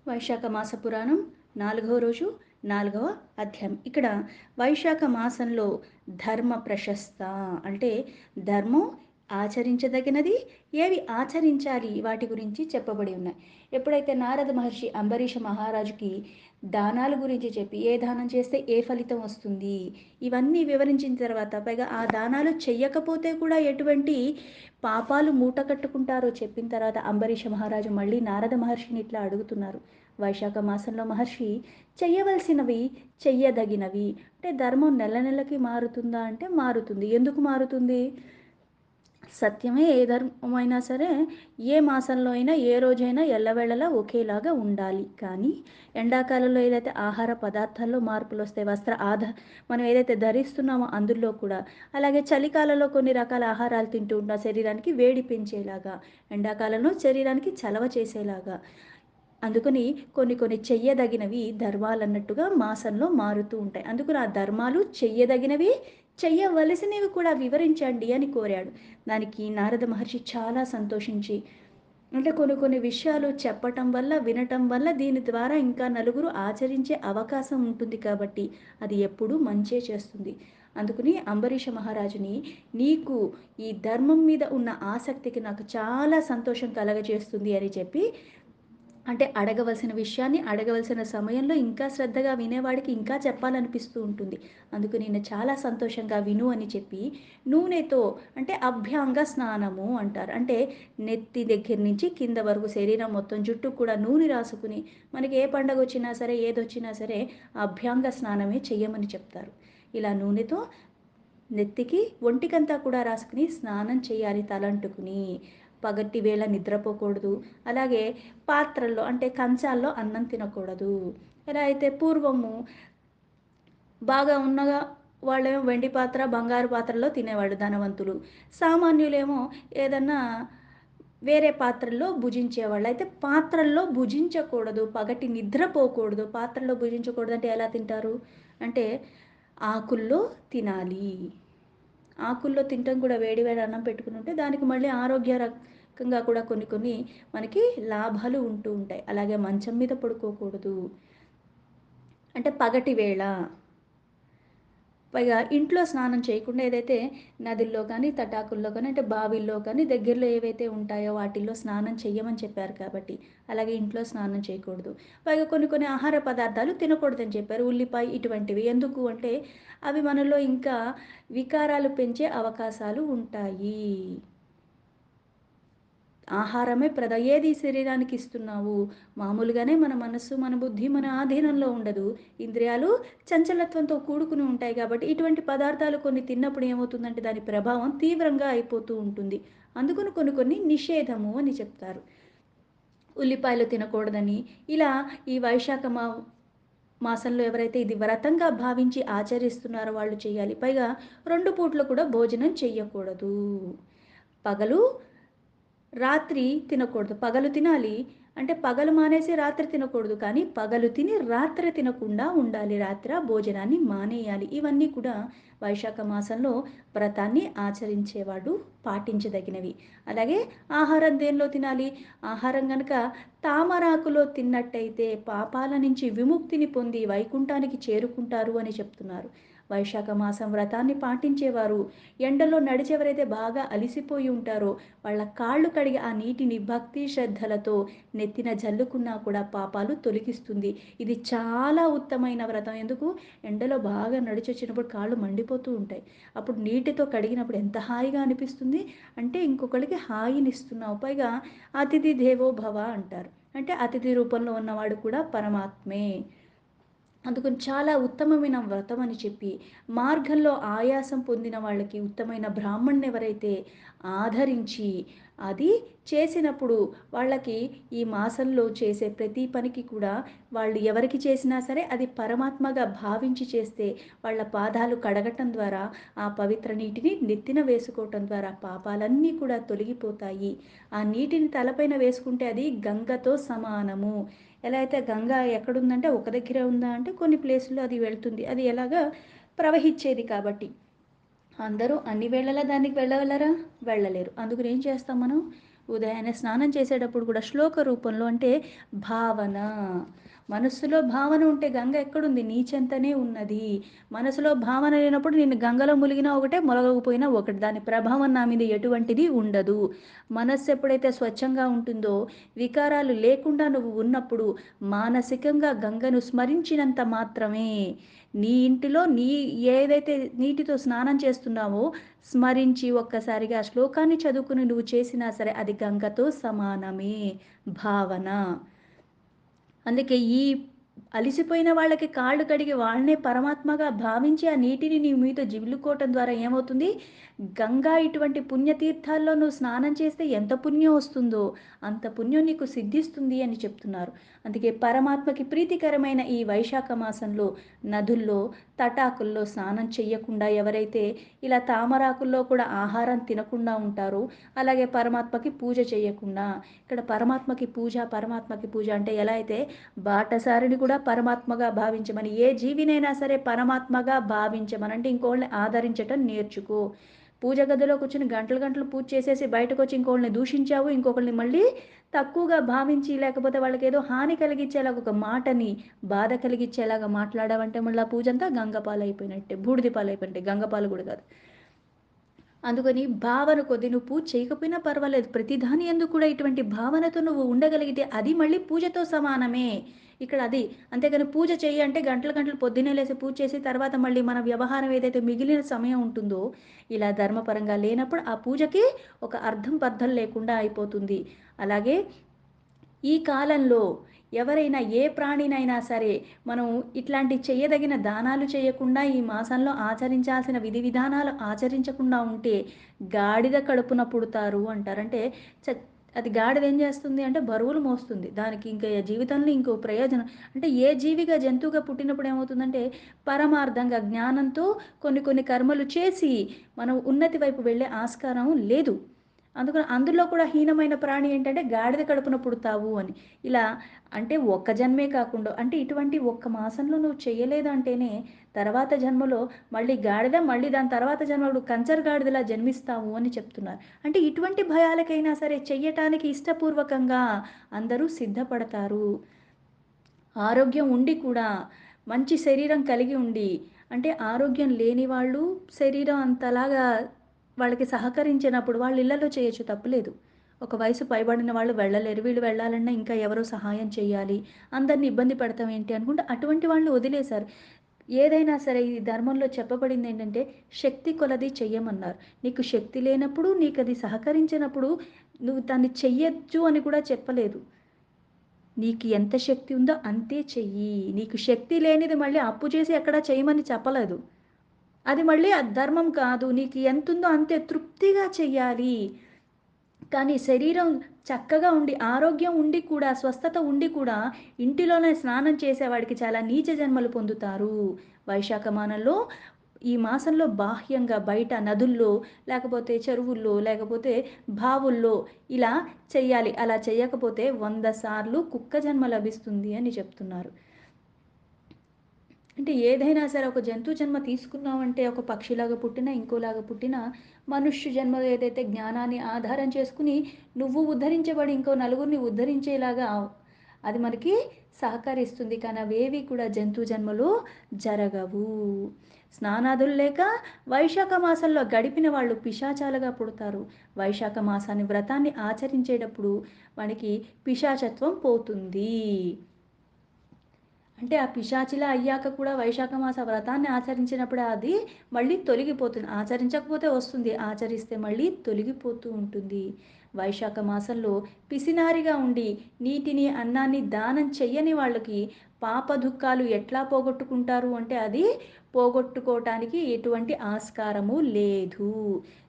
వైశాఖ మాస పురాణం 4వ రోజు 4వ అధ్యాయం. ఇక్కడ వైశాఖ మాసంలో ధర్మ ప్రశస్త అంటే ధర్మం ఆచరించదగినది, ఏవి ఆచరించాలి వాటి గురించి చెప్పబడి ఉన్నాయి. ఎప్పుడైతే నారద మహర్షి అంబరీష మహారాజుకి దానాల గురించి చెప్పి ఏ దానం చేస్తే ఏ ఫలితం వస్తుంది ఇవన్నీ వివరించిన తర్వాత, పైగా ఆ దానాలు చెయ్యకపోతే కూడా ఎటువంటి పాపాలు మూట కట్టుకుంటారో చెప్పిన తర్వాత అంబరీష మహారాజు మళ్ళీ నారద మహర్షిని ఇట్లా అడుగుతున్నారు. వైశాఖ మాసంలో మహర్షి చెయ్యవలసినవి, చెయ్యదగినవి అంటే ధర్మం నెల నెలకి మారుతుందా అంటే మారుతుంది. ఎందుకు మారుతుంది? సత్యమే ఏ ధర్మమైనా సరే ఏ మాసంలో అయినా ఏ రోజైనా ఎల్లవేళలా ఒకేలాగా ఉండాలి. కానీ ఎండాకాలంలో ఏదైతే ఆహార పదార్థాల్లో మార్పులు వస్తాయి, మనం ఏదైతే ధరిస్తున్నామో అందులో కూడా, అలాగే చలికాలంలో కొన్ని రకాల ఆహారాలు తింటూ ఉంటాం శరీరానికి వేడి పెంచేలాగా, ఎండాకాలంలో శరీరానికి చలవ చేసేలాగా. అందుకని కొన్ని కొన్ని చెయ్యదగినవి ధర్మాలన్నట్టుగా మాసంలో మారుతూ ఉంటాయి. అందుకని ఆ ధర్మాలు చెయ్యదగినవి, చెయ్యవలసినవి కూడా వివరించండి అని కోరాడు. దానికి నారద మహర్షి చాలా సంతోషించి, అంటే కొన్ని కొన్ని విషయాలు చెప్పటం వల్ల, వినటం వల్ల దీని ద్వారా ఇంకా నలుగురు ఆచరించే అవకాశం ఉంటుంది కాబట్టి అది ఎప్పుడూ మంచే చేస్తుంది. అందుకని అంబరీష మహారాజుని, నీకు ఈ ధర్మం మీద ఉన్న ఆసక్తికి నాకు చాలా సంతోషం కలగజేస్తుంది అని చెప్పి, అంటే అడగవలసిన విషయాన్ని అడగవలసిన సమయంలో ఇంకా శ్రద్ధగా వినేవాడికి ఇంకా చెప్పాలనిపిస్తూ ఉంటుంది. అందుకు నేను చాలా సంతోషంగా విను అని చెప్పి, నూనెతో అంటే అభ్యంగ స్నానము అంటారు. అంటే నెత్తి దగ్గర నుంచి కింద వరకు శరీరం మొత్తం జుట్టుకు కూడా నూనె రాసుకుని, మనకి ఏ పండగొచ్చినా సరే, ఏదొచ్చినా సరే అభ్యంగ స్నానమే చెయ్యమని చెప్తారు. ఇలా నూనెతో నెత్తికి, ఒంటికంతా కూడా రాసుకుని స్నానం చేయాలి తలంటుకుని. పగటి వేళ నిద్రపోకూడదు. అలాగే పాత్రల్లో అంటే కంచాల్లో అన్నం తినకూడదు. ఎలా అయితే పూర్వము బాగా ఉన్నగా వాళ్ళేమో వెండి పాత్ర, బంగారు పాత్రల్లో తినేవాళ్ళు ధనవంతులు. సామాన్యులేమో ఏదన్నా వేరే పాత్రల్లో భుజించేవాళ్ళు. అయితే పాత్రల్లో భుజించకూడదు, పగటి నిద్రపోకూడదు. పాత్రలో భుజించకూడదంటే ఎలా తింటారు? అంటే ఆకుల్లో తినాలి. ఆకుల్లో తినటం కూడా వేడి వేడి అన్నం పెట్టుకుని ఉంటే దానికి మళ్ళీ ఆరోగ్యరకంగా కూడా కొన్ని కొన్ని మనకి లాభాలు ఉంటూ ఉంటాయి. అలాగే మంచం మీద పడుకోకూడదు. అంటే పగటి వేళ. పైగా ఇంట్లో స్నానం చేయకుండా ఏదైతే నదుల్లో కానీ, తటాకుల్లో కానీ, అంటే బావిల్లో కానీ దగ్గరలో ఏవైతే ఉంటాయో వాటిల్లో స్నానం చెయ్యమని చెప్పారు కాబట్టి, అలాగే ఇంట్లో స్నానం చేయకూడదు. పైగా కొన్ని కొన్ని ఆహార పదార్థాలు తినకూడదని చెప్పారు. ఉల్లిపాయ ఇటువంటివి. ఎందుకు అంటే అవి మనలో ఇంకా వికారాలు పెంచే అవకాశాలు ఉంటాయి. ఆహారమే ఏది శరీరానికి ఇస్తున్నావు? మామూలుగానే మన మనస్సు, మన బుద్ధి మన ఆధీనంలో ఉండదు. ఇంద్రియాలు చంచలత్వంతో కూడుకుని ఉంటాయి కాబట్టి, ఇటువంటి పదార్థాలు కొన్ని తిన్నప్పుడు ఏమవుతుందంటే దాని ప్రభావం తీవ్రంగా అయిపోతూ ఉంటుంది. అందుకని కొన్ని కొన్ని నిషేధము అని చెప్తారు. ఉల్లిపాయలు తినకూడదని, ఇలా ఈ వైశాఖ మాసంలో ఎవరైతే ఇది వ్రతంగా భావించి ఆచరిస్తున్నారో వాళ్ళు చేయాలి. పైగా 2 పూటలు కూడా భోజనం చెయ్యకూడదు. పగలు రాత్రి తినకూడదు. పగలు తినాలి. అంటే పగలు మానేసి రాత్రి తినకూడదు. కానీ పగలు తిని రాత్రి తినకుండా ఉండాలి. రాత్ర భోజనాన్ని మానేయాలి. ఇవన్నీ కూడా వైశాఖ మాసంలో వ్రతాన్ని ఆచరించేవాడు పాటించదగినవి. అలాగే ఆహారం దేనిలో తినాలి? ఆహారం గనక తామరాకులో తిన్నట్టయితే పాపాల నుంచి విముక్తిని పొంది వైకుంఠానికి చేరుకుంటారు అని చెప్తున్నారు. వైశాఖ మాసం వ్రతాన్ని పాటించేవారు ఎండలో నడిచెవరైతే బాగా అలిసిపోయి ఉంటారో వాళ్ళ కాళ్ళు కడిగి ఆ నీటిని భక్తి శ్రద్ధలతో నెత్తిన జల్లుకున్నా కూడా పాపాలు తొలగిస్తుంది. ఇది చాలా ఉత్తమైన వ్రతం. ఎందుకు? ఎండలో బాగా నడిచొచ్చినప్పుడు కాళ్ళు మండిపోతూ ఉంటాయి. అప్పుడు నీటితో కడిగినప్పుడు ఎంత హాయిగా అనిపిస్తుంది. అంటే ఇంకొకళ్ళకి హాయినిస్తున్నావు. పైగా అతిథి దేవో భవ అంటారు. అంటే అతిథి రూపంలో ఉన్నవాడు కూడా పరమాత్మే. అందుకని చాలా ఉత్తమమైన వ్రతం అని చెప్పి, మార్గంలో ఆయాసం పొందిన వాళ్ళకి ఉత్తమైన బ్రాహ్మణ్ణి ఎవరైతే ఆదరించి, అది చేసినప్పుడు వాళ్ళకి ఈ మాసంలో చేసే ప్రతి పనికి కూడా వాళ్ళు ఎవరికి చేసినా సరే అది పరమాత్మగా భావించి చేస్తే, వాళ్ళ పాదాలు కడగటం ద్వారా, ఆ పవిత్ర నీటిని నెత్తిన వేసుకోవటం ద్వారా పాపాలన్నీ కూడా తొలగిపోతాయి. ఆ నీటిని తలపైన వేసుకుంటే అది గంగతో సమానము. ఎలా అయితే గంగ ఎక్కడుందంటే ఒక దగ్గరే ఉందా అంటే కొన్ని ప్లేసుల్లో అది వెళ్తుంది. అది ఎలాగా ప్రవహించేది కాబట్టి. అందరూ అన్ని వేళలా దానికి వెళ్ళగలరా? వెళ్ళలేరు. అందుకని ఏం చేస్తాం మనం? ఉదయాన్నే స్నానం చేసేటప్పుడు కూడా శ్లోక రూపంలో అంటే భావన. మనస్సులో భావన ఉంటే గంగ ఎక్కడుంది? నీ చెంతనే ఉన్నది. మనసులో భావన లేనప్పుడు నేను గంగలో ములిగినా ఒకటే, ములగకపోయినా ఒకటి. దాని ప్రభావం నా మీద ఎటువంటిది ఉండదు. మనస్సు ఎప్పుడైతే స్వచ్ఛంగా ఉంటుందో, వికారాలు లేకుండా నువ్వు ఉన్నప్పుడు మానసికంగా గంగను స్మరించినంత మాత్రమే నీ ఇంటిలో ఏదైతే నీటితో స్నానం చేస్తున్నావో స్మరించి ఒక్కసారిగా ఆ శ్లోకాన్ని చదువుకుని నువ్వు చేసినా సరే అది గంగతో సమానమే భావన. అందుకే ఈ అలిసిపోయిన వాళ్ళకి కాళ్ళు కడిగి వాళ్ళనే పరమాత్మగా భావించి ఆ నీటిని నీ మీద జిల్లుకోవటం ద్వారా ఏమవుతుంది? గంగా ఇటువంటి పుణ్యతీర్థాల్లో నువ్వు స్నానం చేస్తే ఎంత పుణ్యం వస్తుందో అంత పుణ్యం నీకు సిద్ధిస్తుంది అని చెప్తున్నారు. అందుకే పరమాత్మకి ప్రీతికరమైన ఈ వైశాఖ మాసంలో నదుల్లో, తటాకుల్లో స్నానం చెయ్యకుండా ఎవరైతే ఇలా తామరాకుల్లో కూడా ఆహారం తినకుండా ఉంటారో, అలాగే పరమాత్మకి పూజ చేయకుండా, ఇక్కడ పరమాత్మకి పూజ అంటే ఎలా అయితే బాటసారిని కూడా పరమాత్మగా భావించమని, ఏ జీవినైనా సరే పరమాత్మగా భావించమని అంటే ఇంకోళ్ళని ఆదరించటం నేర్చుకో. పూజ గదిలో కూర్చొని గంటలు గంటలు పూజ చేసేసి బయటకొచ్చి ఇంకోళ్ళని దూషించావు, ఇంకొకళ్ళని మళ్ళీ తక్కువగా భావించి లేకపోతే వాళ్ళకేదో హాని కలిగించేలాగా ఒక మాటని బాధ కలిగించేలాగా మాట్లాడావంటే మళ్ళీ ఆ పూజంతా గంగపాలైపోయినట్టే, బూడిద పాలైపోయినట్టే, గంగపాలు కూడా కాదు. అందుకని భావన కొద్దీ నువ్వు పూజ చేయకపోయినా పర్వాలేదు. ప్రతిదాని యందు కూడా ఇటువంటి భావనతో నువ్వు ఉండగలిగితే అది మళ్ళీ పూజతో సమానమే. ఇక్కడ అది. అంతేగాని పూజ చెయ్యి అంటే గంటలు గంటలు పొద్దున్నే లేసి పూజ చేసి తర్వాత మళ్ళీ మన వ్యవహారం ఏదైతే మిగిలిన సమయం ఉంటుందో, ఇలా ధర్మపరంగా లేనప్పుడు ఆ పూజకి ఒక అర్థం పర్థం లేకుండా అయిపోతుంది. అలాగే ఈ కాలంలో ఎవరైనా ఏ ప్రాణినైనా సరే మనం ఇట్లాంటి చేయదగిన దానాలు చేయకుండా ఈ మాసంలో ఆచరించాల్సిన విధి విధానాలు ఆచరించకుండా ఉంటే గాడిద కడుపున పుడతారు అంటారు. అంటే చ అది గాడిద ఏం చేస్తుంది అంటే బరువులు మోస్తుంది. దానికి ఇంకా జీవితంలో ఇంకో ప్రయోజనం అంటే ఏ జీవిగా జంతువుగా పుట్టినప్పుడు ఏమవుతుందంటే పరమార్థంగా జ్ఞానంతో కొన్ని కొన్ని కర్మలు చేసి మనం ఉన్నతి వైపు వెళ్ళే ఆస్కారం లేదు. అందుకని అందులో కూడా హీనమైన ప్రాణి ఏంటంటే గాడిద కడుపున పుడతావు అని. ఇలా అంటే ఒక్క జన్మే కాకుండా అంటే ఇటువంటి ఒక్క మాసంలో నువ్వు చేయలేదంటేనే తర్వాత జన్మలో మళ్ళీ గాడిద, మళ్ళీ దాని తర్వాత జన్మలో కంచర గాడిదలా జన్మిస్తావు అని చెప్తున్నారు. అంటే ఇటువంటి భయాలకైనా సరే చెయ్యటానికి ఇష్టపూర్వకంగా అందరూ సిద్ధపడతారు. ఆరోగ్యం ఉండి కూడా మంచి శరీరం కలిగి ఉండి అంటే ఆరోగ్యం లేని వాళ్ళు శరీరం అంతలాగా వాళ్ళకి సహకరించినప్పుడు వాళ్ళ ఇళ్లలో చేయొచ్చు, తప్పులేదు. ఒక వయసు పైబడిన వాళ్ళు వెళ్ళలేరు. వీళ్ళు వెళ్ళాలన్నా ఇంకా ఎవరో సహాయం చేయాలి. అందరిని ఇబ్బంది పెడతాం ఏంటి అనుకుంటే అటువంటి వాళ్ళు వదిలేశారు. ఏదైనా సరే ఈ ధర్మంలో చెప్పబడింది ఏంటంటే శక్తి కొలది చెయ్యమన్నారు. నీకు శక్తి లేనప్పుడు నీకది సహకరించినప్పుడు నువ్వు దాన్ని చెయ్యొచ్చు అని కూడా చెప్పలేదు. నీకు ఎంత శక్తి ఉందో అంతే చెయ్యి. నీకు శక్తి లేనిది మళ్ళీ అప్పు చేసి ఎక్కడా చేయమని చెప్పలేదు. అది మళ్ళీ అధర్మం కాదు. నీకు ఎంతుందో అంతే తృప్తిగా చెయ్యాలి. కానీ శరీరం చక్కగా ఉండి, ఆరోగ్యం ఉండి కూడా, స్వస్థత ఉండి కూడా ఇంటిలోనే స్నానం చేసేవాడికి చాలా నీచ జన్మలు పొందుతారు. వైశాఖ మానంలో ఈ మాసంలో బాహ్యంగా బయట నదుల్లో, లేకపోతే చెరువుల్లో, లేకపోతే బావుల్లో ఇలా చెయ్యాలి. అలా చెయ్యకపోతే 100 సార్లు కుక్క జన్మ లభిస్తుంది అని చెప్తున్నారు. అంటే ఏదైనా సరే ఒక జంతు జన్మ తీసుకున్నామంటే ఒక పక్షిలాగా పుట్టినా, ఇంకోలాగా పుట్టినా మనుష్య జన్మ ఏదైతే జ్ఞానాన్ని ఆధారం చేసుకుని నువ్వు ఉద్ధరించబడి ఇంకో నలుగురిని ఉద్ధరించేలాగా అది మనకి సహకరిస్తుంది. కానీ అవేవి కూడా జంతు జన్మలో జరగవు. స్నానాదులు లేక వైశాఖ మాసంలో గడిపిన వాళ్ళు పిశాచాలుగా పుడతారు. వైశాఖ మాసాన్ని వ్రతాన్ని ఆచరించేటప్పుడు మనకి పిశాచత్వం పోతుంది. అంటే ఆ పిశాచిలా అయ్యాక కూడా వైశాఖ మాస వ్రతాన్ని ఆచరించినప్పుడు అది మళ్ళీ తొలగిపోతుంది. ఆచరించకపోతే వస్తుంది. ఆచరిస్తే మళ్ళీ తొలగిపోతూ ఉంటుంది. వైశాఖ మాసంలో పిసినారిగా ఉండి నీటిని, అన్నాన్ని దానం చెయ్యని వాళ్ళకి పాప దుఃఖాలు ఎట్లా పోగొట్టుకుంటారు అంటే అది పోగొట్టుకోవటానికి ఎటువంటి ఆస్కారము లేదు.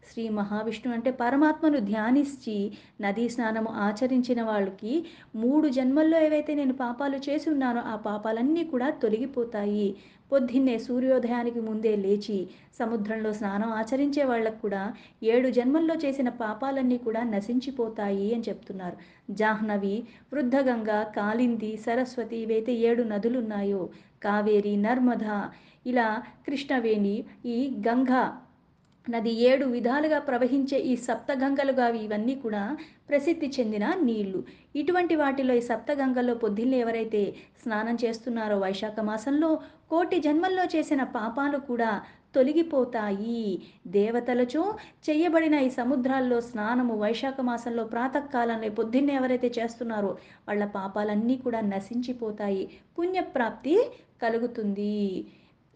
శ్రీ మహావిష్ణువు అంటే పరమాత్మను ధ్యానించి నదీ స్నానము ఆచరించిన వాళ్ళకి 3 జన్మల్లో ఏవైతే నేను పాపాలు చేసి ఉన్నానో ఆ పాపాలన్నీ కూడా తొలగిపోతాయి. పొద్దున్నే సూర్యోదయానికి ముందే లేచి సముద్రంలో స్నానం ఆచరించే వాళ్ళకు కూడా 7 జన్మల్లో చేసిన పాపాలన్నీ కూడా నశించిపోతాయి అని చెప్తున్నారు. జాహ్నవి, వృద్ధగంగ, కాళింది, సరస్వతి ఇవైతే 7 నదులున్నాయో కావేరి, నర్మద ఇలా కృష్ణవేణి, ఈ గంగా నది 7 విధాలుగా ప్రవహించే ఈ సప్తగంగలుగా ఇవన్నీ కూడా ప్రసిద్ధి చెందిన నీళ్లు. ఇటువంటి వాటిలో ఈ సప్తగంగల్లో పొద్దున్నే ఎవరైతే స్నానం చేస్తున్నారో వైశాఖ మాసంలో కోటి జన్మల్లో చేసిన పాపాలు కూడా తొలగిపోతాయి. దేవతలచో చెయ్యబడిన ఈ సముద్రాల్లో స్నానము వైశాఖ మాసంలో ప్రాతకాలంలో పొద్దున్నే ఎవరైతే చేస్తున్నారో వాళ్ళ పాపాలన్నీ కూడా నశించిపోతాయి. పుణ్యప్రాప్తి కలుగుతుంది.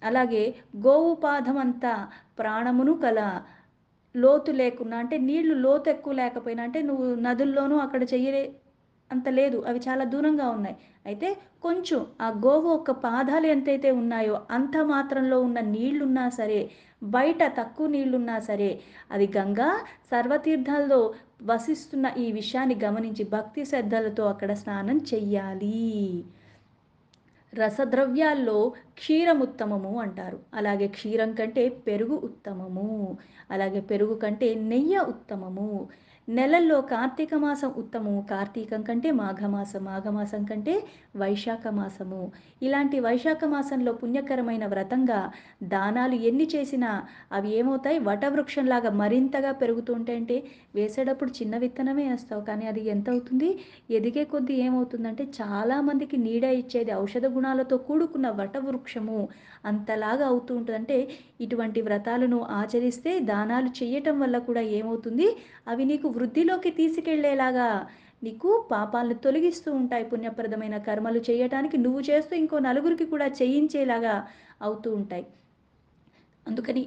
అలాగే గోవు పాదమంతా ప్రాణమును కల లోతు లేకున్నా అంటే నీళ్లు లోతు ఎక్కువ లేకపోయినా అంటే నువ్వు నదుల్లోనూ అక్కడ చెయ్యలే అంత లేదు. అవి చాలా దూరంగా ఉన్నాయి. అయితే కొంచెం ఆ గోవు యొక్క పాదాలు ఎంతైతే ఉన్నాయో అంత మాత్రంలో ఉన్న నీళ్లున్నా సరే, బయట తక్కువ నీళ్లున్నా సరే, అది గంగా సర్వతీర్థాల్లో వసిస్తున్న ఈ విషయాన్ని గమనించి భక్తి శ్రద్ధలతో అక్కడ స్నానం చెయ్యాలి. రసద్రవ్యాల్లో క్షీరం ఉత్తమము అంటారు. అలాగే క్షీరం కంటే పెరుగు ఉత్తమము. అలాగే పెరుగు కంటే నెయ్యి ఉత్తమము. నెలల్లో కార్తీక మాసం ఉత్తమము. కార్తీకం కంటే మాఘమాసం, మాఘమాసం కంటే వైశాఖ మాసము. ఇలాంటి వైశాఖ మాసంలో పుణ్యకరమైన వ్రతంగా దానాలు ఎన్ని చేసినా అవి ఏమవుతాయి వటవృక్షంలాగా మరింతగా పెరుగుతూ ఉంటాయంటే వేసేటప్పుడు చిన్న విత్తనమే వేస్తావు కానీ అది ఎంత అవుతుంది ఎదిగే కొద్దీ ఏమవుతుందంటే చాలామందికి నీడ ఇచ్చేది ఔషధ గుణాలతో కూడుకున్న వటవృక్షము అంతలాగా అవుతూ ఉంటుంది. అంటే ఇటువంటి వ్రతాలను ఆచరిస్తే దానాలు చేయటం వల్ల కూడా ఏమవుతుంది అవి నీకు వృద్ధిలోకి తీసుకెళ్లేలాగా నీకు పాపాలను తొలగిస్తూ ఉంటాయి. పుణ్యప్రదమైన కర్మలు చేయటానికి నువ్వు చేస్తూ ఇంకో నలుగురికి కూడా చేయించేలాగా అవుతూ ఉంటాయి. అందుకని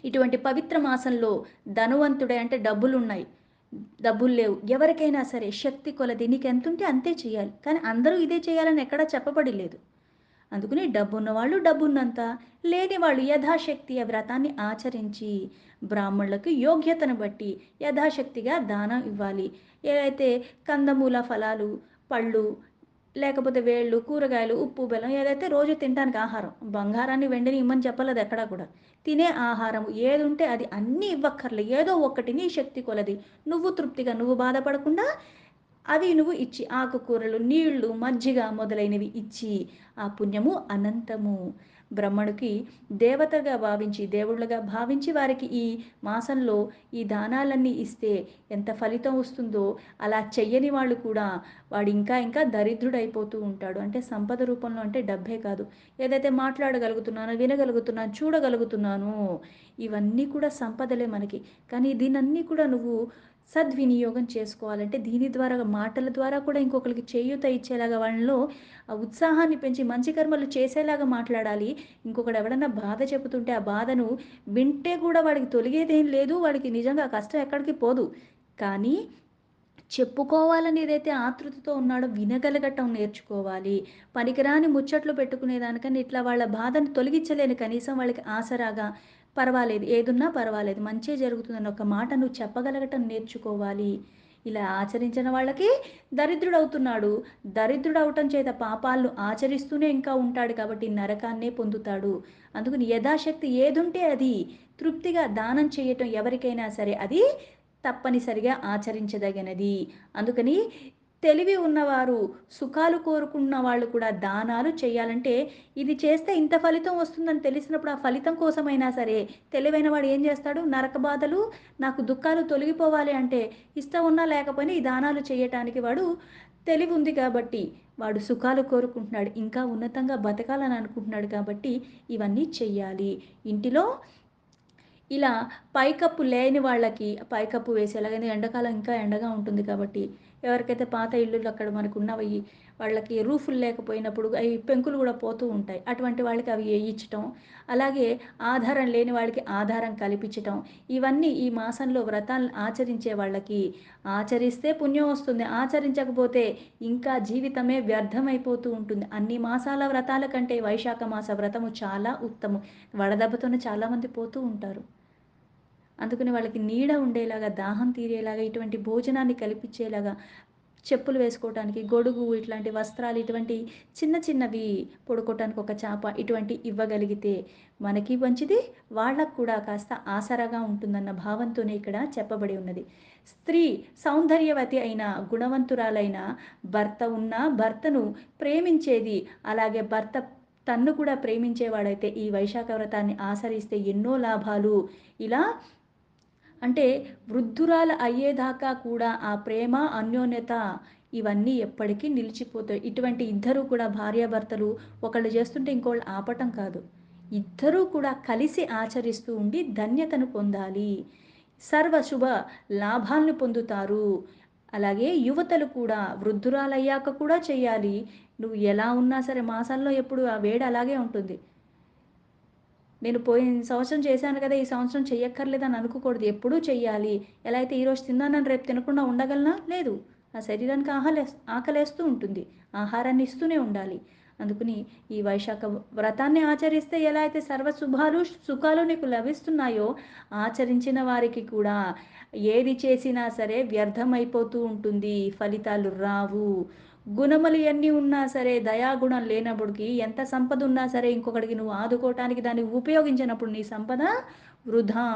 ఇటువంటి పవిత్ర మాసంలో ధనవంతుడే అంటే డబ్బులున్నాయి, డబ్బులు లేవు, ఎవరికైనా సరే శక్తి కొలది నీకు ఎంతుంటే అంతే చేయాలి. కానీ అందరూ ఇదే చేయాలని ఎక్కడా చెప్పబడి లేదు. అందుకని డబ్బున్నవాళ్ళు డబ్బున్నంత, లేని వాళ్ళు యథాశక్తి ఆ వ్రతాన్ని ఆచరించి బ్రాహ్మణులకు యోగ్యతను బట్టి యథాశక్తిగా దానం ఇవ్వాలి. ఏదైతే కందమూల ఫలాలు, పళ్ళు, లేకపోతే వేళ్ళు, కూరగాయలు, ఉప్పు, బెల్లం ఏదైతే రోజు తినడానికి ఆహారం, బంగారాన్ని వెండిని ఇమ్మని చెప్పలేదు ఎక్కడా కూడా. తినే ఆహారం ఏది ఉంటే అది అన్నీ ఇవ్వక్కర్లే, ఏదో ఒకటి నీ శక్తి కొలది నువ్వు తృప్తిగా నువ్వు బాధపడకుండా అవి నువ్వు ఇచ్చి ఆకుకూరలు, నీళ్లు, మజ్జిగ మొదలైనవి ఇచ్చి ఆ పుణ్యము అనంతము. బ్రహ్మణుకి దేవతగా భావించి దేవుళ్ళగా భావించి వారికి ఈ మాసంలో ఈ దానాలన్నీ ఇస్తే ఎంత ఫలితం వస్తుందో అలా చెయ్యని వాళ్ళు కూడా వాడు ఇంకా ఇంకా దరిద్రుడైపోతూ ఉంటాడు. అంటే సంపద రూపంలో అంటే డబ్బే కాదు, ఏదైతే మాట్లాడగలుగుతున్నానో, వినగలుగుతున్నాను, చూడగలుగుతున్నాను, ఇవన్నీ కూడా సంపదలే మనకి. కానీ దీనన్నీ కూడా నువ్వు సద్వినియోగం చేసుకోవాలంటే దీని ద్వారా మాటల ద్వారా కూడా ఇంకొకరికి చేయూత ఇచ్చేలాగా వాళ్ళలో ఆ ఉత్సాహాన్ని పెంచి మంచి కర్మలు చేసేలాగా మాట్లాడాలి. ఇంకొకడు ఎవడన్నా బాధ చెబుతుంటే ఆ బాధను వింటే కూడా వాడికి తొలిగేదేం లేదు, వాడికి నిజంగా ఆ కష్టం ఎక్కడికి పోదు. కానీ చెప్పుకోవాలని ఏదైతే ఆతృతతో ఉన్నాడో వినగలగటం నేర్చుకోవాలి. పనికిరాని ముచ్చట్లు పెట్టుకునేదానికన్నా ఇట్లా వాళ్ళ బాధను తొలగించలేని కనీసం వాళ్ళకి ఆసరాగా పర్వాలేదు, ఏదున్నా పర్వాలేదు, మంచే జరుగుతుందని ఒక మాట నువ్వు చెప్పగలగటం నేర్చుకోవాలి. ఇలా ఆచరించిన వాళ్ళకి దరిద్రుడవుతున్నాడు. దరిద్రుడవటం చేత పాపాలను ఆచరిస్తూనే ఇంకా ఉంటాడు కాబట్టి నరకాన్నే పొందుతాడు. అందుకని యథాశక్తి ఏదుంటే అది తృప్తిగా దానం చేయటం ఎవరికైనా సరే అది తప్పనిసరిగా ఆచరించదగినది. అందుకని తెలివి ఉన్నవారు, సుఖాలు కోరుకున్న వాళ్ళు కూడా దానాలు చేయాలంటే ఇది చేస్తే ఇంత ఫలితం వస్తుందని తెలిసినప్పుడు ఆ ఫలితం కోసమైనా సరే తెలివైన వాడు ఏం చేస్తాడు, నరక బాధలు నాకు దుఃఖాలు తొలగిపోవాలి అంటే ఇష్టం ఉన్నా లేకపోయినా ఈ దానాలు చేయటానికి వాడు తెలివి ఉంది కాబట్టి వాడు సుఖాలు కోరుకుంటున్నాడు, ఇంకా ఉన్నతంగా బతకాలని అనుకుంటున్నాడు కాబట్టి ఇవన్నీ చెయ్యాలి. ఇంటిలో ఇలా పైకప్పు లేని వాళ్ళకి పైకప్పు వేసేలాగా ఎండాకాలం ఇంకా ఎండగా ఉంటుంది కాబట్టి ఎవరికైతే పాత ఇల్లులు అక్కడ మనకు ఉన్నవి వాళ్ళకి రూఫులు లేకపోయినప్పుడు అవి పెంకులు కూడా పోతూ ఉంటాయి. అటువంటి వాళ్ళకి అవి వేయించటం, అలాగే ఆధారం లేని వాళ్ళకి ఆధారం కల్పించటం, ఇవన్నీ ఈ మాసంలో వ్రతాలను ఆచరించే వాళ్ళకి ఆచరిస్తే పుణ్యం వస్తుంది, ఆచరించకపోతే ఇంకా జీవితమే వ్యర్థమైపోతూ ఉంటుంది. అన్ని మాసాల వ్రతాల కంటే వైశాఖ మాస వ్రతము చాలా ఉత్తమం. వడదెబ్బతోనే చాలామంది పోతూ ఉంటారు. అందుకని వాళ్ళకి నీడ ఉండేలాగా, దాహం తీరేలాగా, ఇటువంటి భోజనాన్ని కల్పించేలాగా చెప్పులు వేసుకోవటానికి గొడుగు, ఇట్లాంటి వస్త్రాలు, ఇటువంటి చిన్న చిన్నవి పడుకోవటానికి ఒక చాప ఇటువంటి ఇవ్వగలిగితే మనకి మంచిది, వాళ్ళకు కూడా కాస్త ఆసరాగా ఉంటుందన్న భావంతోనే ఇక్కడ చెప్పబడి ఉన్నది. స్త్రీ సౌందర్యవతి అయిన గుణవంతురాలైన భర్త ఉన్న భర్తను ప్రేమించేది, అలాగే భర్త తన్ను కూడా ప్రేమించేవాడైతే ఈ వైశాఖ వ్రతాన్ని ఆచరిస్తే ఎన్నో లాభాలు. ఇలా అంటే వృద్ధురాలు అయ్యేదాకా కూడా ఆ ప్రేమ, అన్యోన్యత ఇవన్నీ ఎప్పటికీ నిలిచిపోతాయి. ఇటువంటి ఇద్దరు కూడా భార్యాభర్తలు ఒకళ్ళు చేస్తుంటే ఇంకోళ్ళు ఆపటం కాదు. ఇద్దరూ కూడా కలిసి ఆచరిస్తూ ఉండి ధన్యతను పొందాలి. సర్వ శుభ లాభాలను పొందుతారు. అలాగే యువతలు కూడా వృద్ధురాలయ్యాక కూడా చేయాలి. నువ్వు ఎలా ఉన్నా సరే మాసాల్లో ఎప్పుడు ఆ వేడి అలాగే ఉంటుంది. నేను పోయిన సంవత్సరం చేశాను కదా! ఈ సంవత్సరం చెయ్యక్కర్లేదని అనుకోకూడదు. ఎప్పుడూ చెయ్యాలి. ఎలా అయితే ఈరోజు తిన్నానని రేపు తినకుండా ఉండగలనా? లేదు. నా శరీరానికి ఆకలేస్తూ ఉంటుంది. ఆహారాన్ని ఇస్తూనే ఉండాలి. అందుకని ఈ వైశాఖ వ్రతాన్ని ఆచరిస్తే ఎలా అయితే సర్వ శుభాలు, సుఖాలు నీకు లభిస్తున్నాయో, ఆచరించిన వారికి కూడా ఏది చేసినా సరే వ్యర్థమైపోతూ ఉంటుంది. ఫలితాలు రావు. గుణములు ఎన్ని ఉన్నా సరే దయాగుణం లేనప్పటికి ఎంత సంపద ఉన్నా సరే ఇంకొకడికి నువ్వు ఆదుకోవటానికి దాన్ని ఉపయోగించినప్పుడు నీ సంపద వృధా.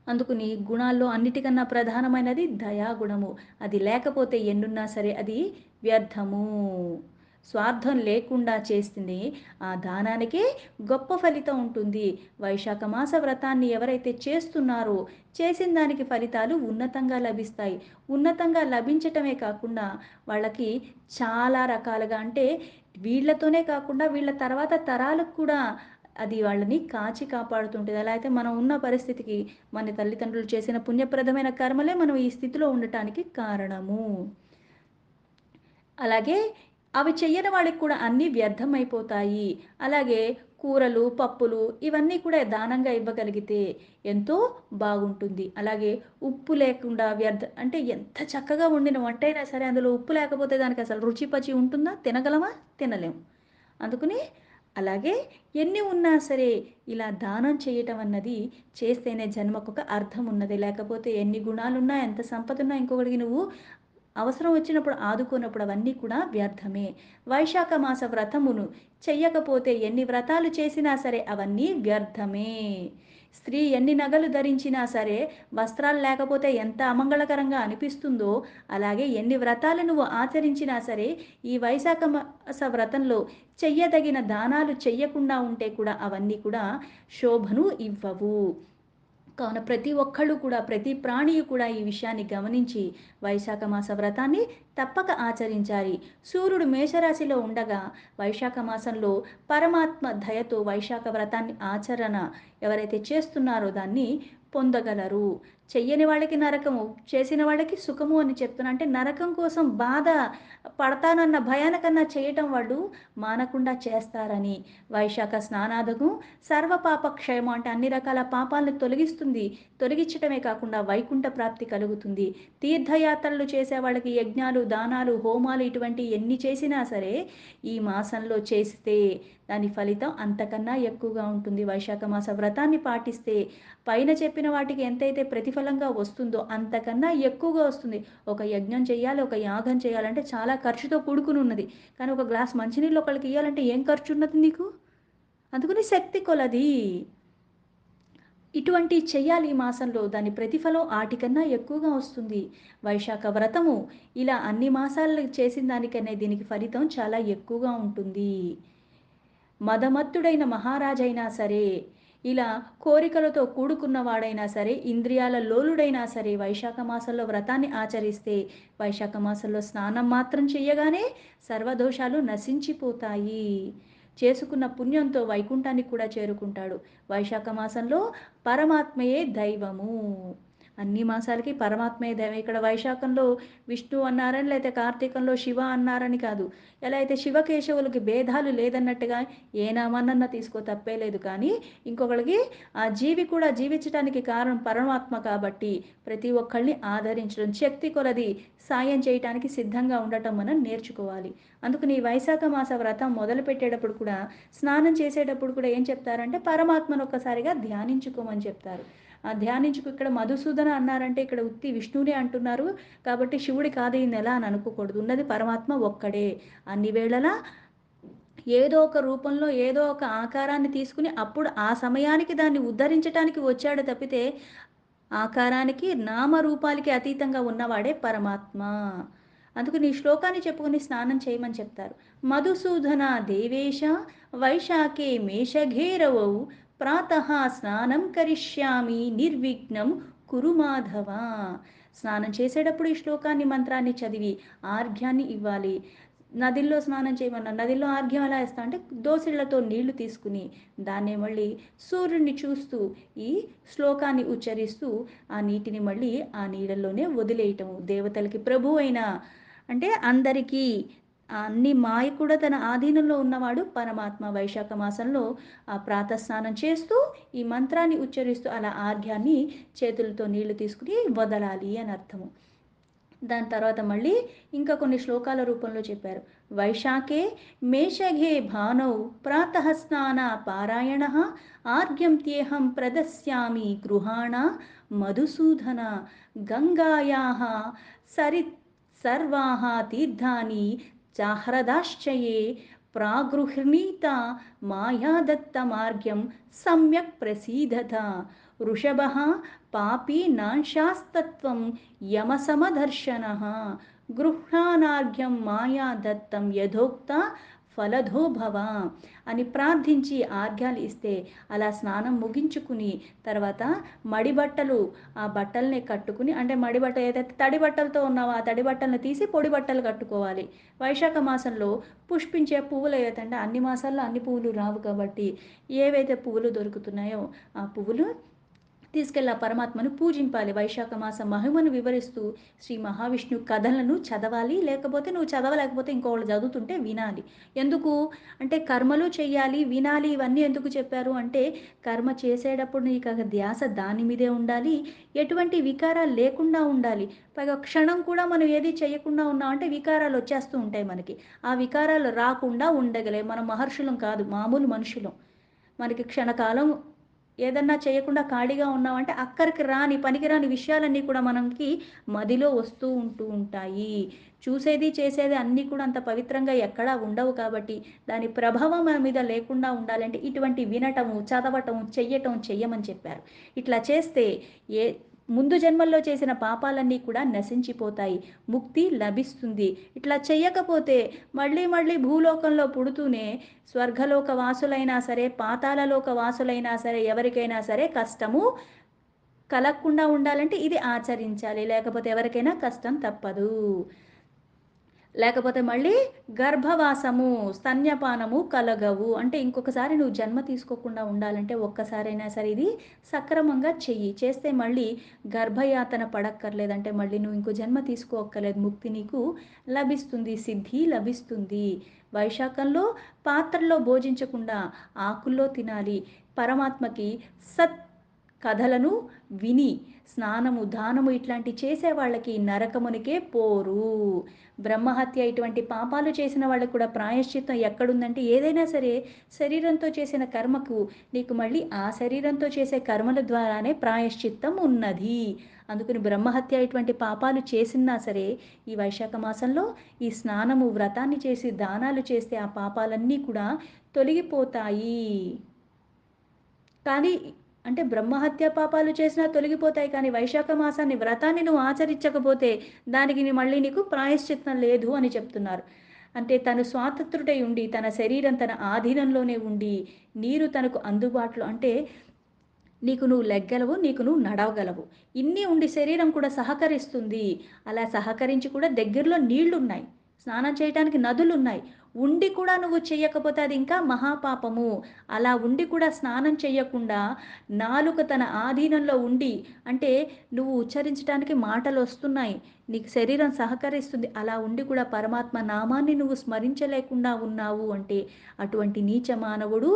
అందుకని గుణాల్లో అన్నిటికన్నా ప్రధానమైనది దయాగుణము. అది లేకపోతే ఎన్నున్నా సరే అది వ్యర్థము. స్వార్థం లేకుండా చేస్తుంది ఆ దానానికే గొప్ప ఫలితం ఉంటుంది. వైశాఖ మాస వ్రతాన్ని ఎవరైతే చేస్తున్నారో చేసిన దానికి ఫలితాలు ఉన్నతంగా లభిస్తాయి. ఉన్నతంగా లభించటమే కాకుండా వాళ్ళకి చాలా రకాలుగా అంటే వీళ్ళతోనే కాకుండా వీళ్ళ తర్వాత తరాలకు కూడా అది వాళ్ళని కాచి కాపాడుతుంటుంది. అలా అయితే మనం ఉన్న పరిస్థితికి మన తల్లిదండ్రులు చేసిన పుణ్యప్రదమైన కర్మలే మనం ఈ స్థితిలో ఉండటానికి కారణము. అలాగే అవి చెయ్యని వాళ్ళకి కూడా అన్నీ వ్యర్థమైపోతాయి. అలాగే కూరలు, పప్పులు ఇవన్నీ కూడా దానంగా ఇవ్వగలిగితే ఎంతో బాగుంటుంది. అలాగే ఉప్పు లేకుండా అంటే ఎంత చక్కగా వండిన వంటైనా సరే అందులో ఉప్పు లేకపోతే దానికి అసలు రుచి పచి ఉంటుందా? తినగలమా? తినలేం. అందుకని అలాగే ఎన్ని ఉన్నా సరే ఇలా దానం చేయటం అన్నది చేస్తేనే జన్మకొక అర్థం ఉన్నది. లేకపోతే ఎన్ని గుణాలున్నా, ఎంత సంపదున్నా ఇంకొకడికి నువ్వు అవసరం వచ్చినప్పుడు ఆదుకోనప్పుడు అవన్నీ కూడా వ్యర్థమే. వైశాఖ మాస వ్రతమును చెయ్యకపోతే ఎన్ని వ్రతాలు చేసినా సరే అవన్నీ వ్యర్థమే. స్త్రీ ఎన్ని నగలు ధరించినా సరే వస్త్రాలు లేకపోతే ఎంత అమంగళకరంగా అనిపిస్తుందో అలాగే ఎన్ని వ్రతాలు నువ్వు ఆచరించినా సరే ఈ వైశాఖ మాస వ్రతంలో చెయ్యదగిన దానాలు చెయ్యకుండా ఉంటే కూడా అవన్నీ కూడా శోభను ఇవ్వవు. కావున ప్రతి ఒక్కళ్ళు కూడా ప్రతి ప్రాణి కూడా ఈ విషయాన్ని గమనించి వైశాఖ మాస వ్రతాన్ని తప్పక ఆచరించాలి. సూర్యుడు మేషరాశిలో ఉండగా వైశాఖ మాసంలో పరమాత్మ దయతో వైశాఖ వ్రతాన్ని ఆచరణ ఎవరైతే చేస్తున్నారో దాన్ని పొందగలరు. చెయ్యని వాళ్ళకి నరకము, చేసిన వాళ్ళకి సుఖము అని చెప్తున్నా. అంటే నరకం కోసం బాధ పడతానన్న భయానకన్నా చేయటం వాళ్ళు మానకుండా చేస్తారని. వైశాఖ స్నానాదకు సర్వపాప క్షయము అంటే అన్ని రకాల పాపాలను తొలగిస్తుంది. తొలగించటమే కాకుండా వైకుంఠ ప్రాప్తి కలుగుతుంది. తీర్థయాత్రలు చేసే వాళ్ళకి యజ్ఞాలు, దానాలు, హోమాలు ఇటువంటి ఎన్ని చేసినా సరే ఈ మాసంలో చేస్తే దాని ఫలితం అంతకన్నా ఎక్కువగా ఉంటుంది. వైశాఖ మాస వ్రతాన్ని పాటిస్తే పైన చెప్పిన వాటికి ఎంతైతే ప్రతిఫలంగా వస్తుందో అంతకన్నా ఎక్కువగా వస్తుంది. ఒక యజ్ఞం చేయాలి, ఒక యాగం చేయాలంటే చాలా ఖర్చుతో కూడుకుని ఉన్నది. కానీ ఒక గ్లాస్ మంచినీళ్ళు ఒకళ్ళకి ఇవ్వాలంటే ఏం ఖర్చు ఉన్నది నీకు? అందుకని శక్తి కొలది. ఇటువంటి చెయ్యాలి ఈ మాసంలో దాని ప్రతిఫలం ఆటికన్నా ఎక్కువగా వస్తుంది. వైశాఖ వ్రతము ఇలా అన్ని మాసాలు చేసిన దానికన్నా దీనికి ఫలితం చాలా ఎక్కువగా ఉంటుంది. మదమత్తుడైన మహారాజైనా సరే ఇలా కోరికలతో కూడుకున్నవాడైనా సరే ఇంద్రియాల లోలుడైనా సరే వైశాఖ మాసంలో వ్రతాన్ని ఆచరిస్తే వైశాఖ మాసంలో స్నానం మాత్రం చేయగానే సర్వదోషాలు నశించిపోతాయి. చేసుకున్న పుణ్యంతో వైకుంఠానికి కూడా చేరుకుంటాడు. వైశాఖ మాసంలో పరమాత్మయే దైవము. అన్ని మాసాలకి పరమాత్మయే దైవం. ఇక్కడ వైశాఖంలో విష్ణు అన్నారని లేకపోతే కార్తీకంలో శివ అన్నారని కాదు. ఎలా అయితే శివకేశవులకి భేదాలు లేదన్నట్టుగా ఏ నామాన్నన్నా తీసుకో తప్పే లేదు. కానీ ఇంకొకళ్ళకి ఆ జీవి కూడా జీవించడానికి కారణం పరమాత్మ కాబట్టి ప్రతి ఒక్కళ్ళని ఆదరించడం శక్తి కొలది సాయం చేయటానికి సిద్ధంగా ఉండటం మనం నేర్చుకోవాలి. అందుకని ఈ వైశాఖ మాస వ్రతం మొదలు పెట్టేటప్పుడు కూడా స్నానం చేసేటప్పుడు కూడా ఏం చెప్తారంటే పరమాత్మను ఒక్కసారిగా ధ్యానించుకోమని చెప్తారు. ఆ ధ్యానించుకు ఇక్కడ మధుసూదన అన్నారంటే ఇక్కడ ఉత్తి విష్ణువునే అంటున్నారు కాబట్టి శివుడి కాదు ఈ నెల అని అనుకోకూడదు. ఉన్నది పరమాత్మ ఒక్కడే. అన్ని వేళలా ఏదో ఒక రూపంలో ఏదో ఒక ఆకారాన్ని తీసుకుని అప్పుడు ఆ సమయానికి దాన్ని ఉద్ధరించటానికి వచ్చాడు తప్పితే ఆకారానికి నామరూపాలకి అతీతంగా ఉన్నవాడే పరమాత్మ. అందుకని ఈ శ్లోకాన్ని చెప్పుకొని స్నానం చేయమని చెప్తారు. మధుసూదన దేవేశ వైశాఖే మేషఘేరవౌ ప్రాతః స్నానం కరిష్యామి నిర్విఘ్నం కురు మాధవ. స్నానం చేసేటప్పుడు ఈ శ్లోకాన్ని మంత్రాన్ని చదివి ఆర్ఘ్యాన్ని ఇవ్వాలి. నదిలో స్నానం చేయమన్నా నదిలో ఆర్ఘ్యం ఎలా ఇస్తా అంటే దోసిళ్లతో నీళ్లు తీసుకుని దాన్నే మళ్ళీ సూర్యుడిని చూస్తూ ఈ శ్లోకాన్ని ఉచ్చరిస్తూ ఆ నీటిని మళ్ళీ ఆ నీళ్ళల్లోనే వదిలేయటము. దేవతలకి ప్రభు అయిన అంటే అందరికీ అన్ని మాయ కూడా తన ఆధీనంలో ఉన్నవాడు పరమాత్మ. వైశాఖ మాసంలో ఆ ప్రాతస్నానం చేస్తూ ఈ మంత్రాన్ని ఉచ్చరిస్తూ అలా ఆర్ఘ్యాన్ని చేతులతో నీళ్లు తీసుకుని వదలాలి అని అర్థము. దాని తర్వాత మళ్ళీ ఇంకా కొన్ని శ్లోకాల రూపంలో చెప్పారు. వైశాఖే మేషఘే భానౌ ప్రాతః స్నాన పారాయణ ఆర్ఘ్యం త్యేహం ప్రదస్యామి గృహాణ మధుసూదన గంగాయాః సరి సర్వాః తీర్థాని చాహ్రదాశ్చయే ప్రాగృహ్ణీత మాయాదత్తమార్ఘ్యం సమ్యక్ ప్రసీదత వృషభః పాపీ నాంశాస్తత్వం యమసమదర్శనః గృహ్ణానార్ఘ్యం మాయా దత్తం యథోక్త ఫలధో భవ అని ప్రార్థించి ఆర్ఘ్యాలు ఇస్తే అలా స్నానం ముగించుకుని తర్వాత మడి బట్టలు ఆ బట్టల్ని కట్టుకుని అంటే మడి బట్ట ఏదైతే తడి బట్టలతో ఉన్నావో ఆ తడి బట్టలను తీసి పొడి బట్టలు కట్టుకోవాలి. వైశాఖ మాసంలో పుష్పించే పువ్వులు ఏవైతే అంటే అన్ని మాసాల్లో అన్ని పువ్వులు రావు కాబట్టి ఏవైతే పువ్వులు దొరుకుతున్నాయో ఆ పువ్వులు తీసుకెళ్ళి ఆ పరమాత్మను పూజింపాలి. వైశాఖ మాసం మహిమను వివరిస్తూ శ్రీ మహావిష్ణు కథలను చదవాలి. లేకపోతే నువ్వు చదవలేకపోతే ఇంకోళ్ళు చదువుతుంటే వినాలి. ఎందుకు అంటే కర్మలు చెయ్యాలి, వినాలి. ఇవన్నీ ఎందుకు చెప్పారు అంటే కర్మ చేసేటప్పుడు నీకు ధ్యాస దాని మీదే ఉండాలి. ఎటువంటి వికారాలు లేకుండా ఉండాలి. పైగా క్షణం కూడా మనం ఏది చేయకుండా ఉన్నామంటే వికారాలు వచ్చేస్తూ ఉంటాయి మనకి. ఆ వికారాలు రాకుండా ఉండగలే మనం మహర్షులం కాదు, మామూలు మనుషులం. మనకి క్షణకాలం ఏదన్నా చేయకుండా ఖాళీగా ఉన్నామంటే అక్కడికి రాని పనికిరాని విషయాలన్నీ కూడా మనకి మదిలో వస్తూ ఉంటాయి. చూసేది చేసేది అన్నీ కూడా అంత పవిత్రంగా ఎక్కడా ఉండవు కాబట్టి దాని ప్రభావం మన మీద లేకుండా ఉండాలంటే ఇటువంటి వినటము, చదవటం, చెయ్యమని చెప్పారు. ఇట్లా చేస్తే ఏ ముందు జన్మల్లో చేసిన పాపాలన్నీ కూడా నశించిపోతాయి, ముక్తి లభిస్తుంది. ఇట్లా చెయ్యకపోతే మళ్ళీ మళ్ళీ భూలోకంలో పుడుతూనే స్వర్గలోక వాసులైనా సరే పాతాళలోక వాసులైనా సరే ఎవరికైనా సరే కష్టము కలగకుండా ఉండాలంటే ఇది ఆచరించాలి. లేకపోతే ఎవరికైనా కష్టం తప్పదు. లేకపోతే మళ్ళీ గర్భవాసము, స్తన్యపానము కలగవు. అంటే ఇంకొకసారి నువ్వు జన్మ తీసుకోకుండా ఉండాలంటే ఒక్కసారైనా సరే ఇది సక్రమంగా చెయ్యి. చేస్తే మళ్ళీ గర్భయాతన పడక్కర్లేదంటే మళ్ళీ నువ్వు ఇంకో జన్మ తీసుకోక్కర్లేదు. ముక్తి నీకు లభిస్తుంది, సిద్ధి లభిస్తుంది. వైశాఖంలో పాత్రలో భోజించకుండా ఆకుల్లో తినాలి. పరమాత్మకి సత్ కథలను విని స్నానము, దానము ఇట్లాంటి చేసే వాళ్ళకి నరకమునికే పోరు. బ్రహ్మహత్య ఇటువంటి పాపాలు చేసిన వాళ్ళకు కూడా ప్రాయశ్చిత్తం ఎక్కడుందంటే ఏదైనా సరే శరీరంతో చేసిన కర్మకు నీకు మళ్ళీ ఆ శరీరంతో చేసే కర్మల ద్వారానే ప్రాయశ్చిత్తం ఉన్నది. అందుకని బ్రహ్మహత్య ఇటువంటి పాపాలు చేసినా సరే ఈ వైశాఖ మాసంలో ఈ స్నానము, వ్రతాన్ని చేసి దానాలు చేస్తే ఆ పాపాలన్నీ కూడా తొలగిపోతాయి. కానీ అంటే బ్రహ్మహత్య పాపాలు చేసినా తొలగిపోతాయి. కానీ వైశాఖ మాసాన్ని వ్రతాన్ని నువ్వు ఆచరించకపోతే దానికి మళ్ళీ నీకు ప్రాయశ్చిత్తం లేదు అని చెప్తున్నారు. అంటే తను స్వాతంత్రుడై ఉండి తన శరీరం తన ఆధీనంలోనే ఉండి నీరు తనకు అందుబాటులో అంటే నీకు నువ్వు లెగ్గలవు, నీకు నువ్వు నడవగలవు. ఇన్ని ఉండి శరీరం కూడా సహకరిస్తుంది. అలా సహకరించి కూడా దగ్గరలో నీళ్లున్నాయి, స్నానం చేయడానికి నదులున్నాయి. ఉండి కూడా నువ్వు చెయ్యకపోతే అది ఇంకా మహాపాపము. అలా ఉండి కూడా స్నానం చెయ్యకుండా నాలుక తన ఆధీనంలో ఉండి అంటే నువ్వు ఉచ్చరించడానికి మాటలు వస్తున్నాయి, నీకు శరీరం సహకరిస్తుంది. అలా ఉండి కూడా పరమాత్మ నామాన్ని నువ్వు స్మరించలేకుండా ఉన్నావు అంటే అటువంటి నీచ మానవుడు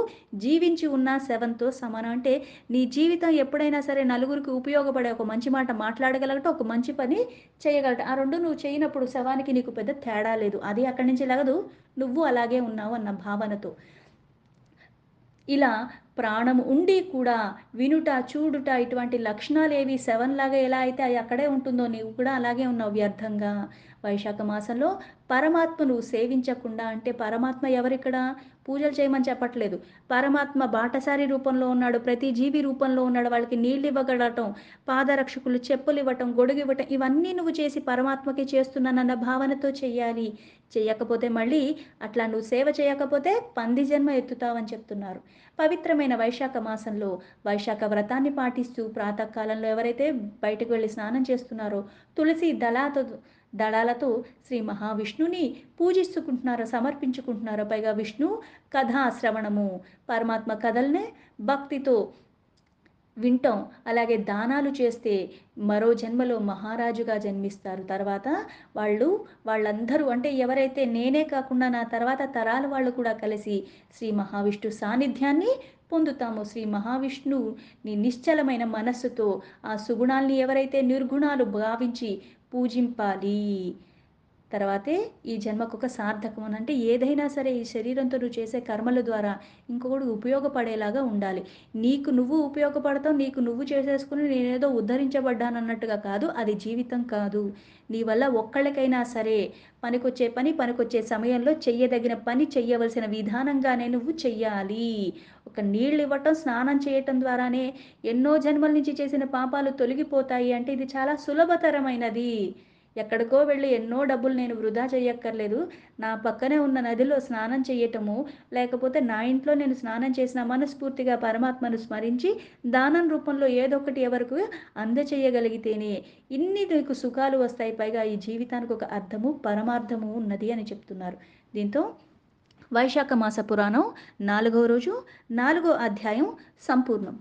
జీవించి ఉన్న శవంతో సమానం. అంటే నీ జీవితం ఎప్పుడైనా సరే నలుగురికి ఉపయోగపడే ఒక మంచి మాట మాట్లాడగలగట, ఒక మంచి పని చేయగలట. ఆ రెండు నువ్వు చేయనప్పుడు శవానికి నీకు పెద్ద తేడా లేదు. అది అక్కడి నుంచి లగదు, నువ్వు అలాగే ఉన్నావు అన్న భావనతో. ఇలా ప్రాణం ఉండి కూడా వినుట, చూడుట ఇటువంటి లక్షణాలు ఏవి శవంలాగా ఎలా అయితే అది అక్కడే ఉంటుందో నీవు కూడా అలాగే ఉన్నావు వ్యర్థంగా. వైశాఖ మాసంలో పరమాత్మను సేవించకుండా అంటే పరమాత్మ ఎవరిక్కడ? పూజలు చేయమని చెప్పట్లేదు. పరమాత్మ బాటసారి రూపంలో ఉన్నాడు. ప్రతి జీవి రూపంలో ఉన్నాడు. వాళ్ళకి నీళ్ళివ్వగలగటం, పాదరక్షకులు, చెప్పులివ్వటం, గొడుగివ్వటం ఇవన్నీ నువ్వు చేసి పరమాత్మకి చేస్తున్నానన్న భావనతో చెయ్యాలి. చెయ్యకపోతే మళ్ళీ అట్లా నువ్వు సేవ చేయకపోతే పంది జన్మ ఎత్తుతావని చెప్తున్నారు. పవిత్రమైన వైశాఖ మాసంలో వైశాఖ వ్రతాన్ని పాటిస్తూ ప్రాతకాలంలో ఎవరైతే బయటకు వెళ్లి స్నానం చేస్తున్నారో తులసి దళాలతో శ్రీ మహావిష్ణుని పూజిస్తుకుంటున్నారో సమర్పించుకుంటున్నారో పైగా విష్ణు కథా శ్రవణము పరమాత్మ కథల్నే భక్తితో వింటాం. అలాగే దానాలు చేస్తే మరో జన్మలో మహారాజుగా జన్మిస్తారు. తర్వాత వాళ్ళందరూ అంటే ఎవరైతే నేనే కాకుండా నా తర్వాత తరాల వాళ్ళు కూడా కలిసి శ్రీ మహావిష్ణు సాన్నిధ్యాన్ని పొందుతామో శ్రీ మహావిష్ణుని నిశ్చలమైన మనస్సుతో ఆ సుగుణాల్ని ఎవరైతే నిర్గుణాలు భావించి పూజింపాలి. తర్వాతే ఈ జన్మకొక సార్థకం అని అంటే ఏదైనా సరే ఈ శరీరంతో నువ్వు చేసే కర్మల ద్వారా ఇంకొకడు ఉపయోగపడేలాగా ఉండాలి. నీకు నువ్వు ఉపయోగపడతావు, నీకు నువ్వు చేసేసుకుని నేనేదో ఉద్ధరించబడ్డానన్నట్టుగా కాదు. అది జీవితం కాదు. నీ వల్ల ఒక్కళ్ళకైనా సరే పనికొచ్చే పని పనికొచ్చే సమయంలో చెయ్యదగిన పని చెయ్యవలసిన విధానంగానే నువ్వు చెయ్యాలి. ఒక నీళ్ళివ్వటం, స్నానం చేయటం ద్వారానే ఎన్నో జన్మల నుంచి చేసిన పాపాలు తొలగిపోతాయి అంటే ఇది చాలా సులభతరమైనది. ఎక్కడికో వెళ్ళి ఎన్నో డబ్బులు నేను వృధా చేయక్కర్లేదు. నా పక్కనే ఉన్న నదిలో స్నానం చేయటము, లేకపోతే నా ఇంట్లో నేను స్నానం చేసిన మనస్ఫూర్తిగా పరమాత్మను స్మరించి దానం రూపంలో ఏదో ఒకటి ఎవరికి అందచేయగలిగితేనే ఇన్ని నీకు సుఖాలు వస్తాయి. పైగా ఈ జీవితానికి ఒక అర్థము, పరమార్థము ఉన్నది అని చెప్తున్నారు. దీంతో వైశాఖ మాస పురాణం 4వ రోజు 4వ అధ్యాయం సంపూర్ణం.